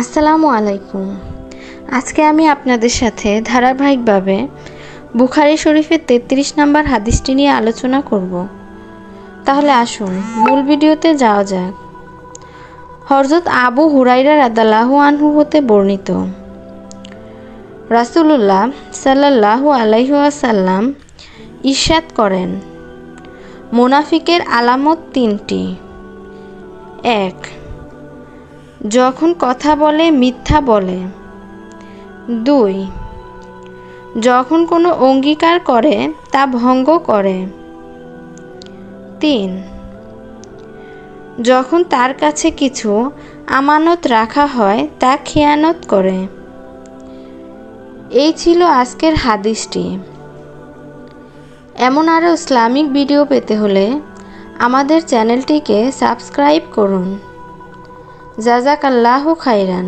আসসালামু আলাইকুম। আজকে আমি আপনাদের সাথে ধারাবাহিকভাবে বুখারী শরীফের ৩৩ নম্বর হাদিসটি নিয়ে আলোচনা করব। তাহলে আসুন মূল ভিডিওতে যাওয়া যাক। হযরত আবু হুরায়রা রাদিয়াল্লাহু আনহু হতে বর্ণিত, রাসূলুল্লাহ সাল্লাল্লাহু আলাইহি ওয়াসাল্লাম ইরশাদ করেন, মুনাফিকের আলামত ৩টি। ১. যখন কথা বলে মিথ্যা বলে। ২. যখন কোনো অঙ্গীকার করে তা ভঙ্গ করে। ৩. যখন তার কাছে কিছু আমানত রাখা হয় তা খেয়ানত করে। এই ছিল আজকের হাদিসটি। এমন আরও ইসলামিক ভিডিও পেতে হলে আমাদের চ্যানেলটিকে সাবস্ক্রাইব করুন। জাযাকাল্লাহু খাইরান।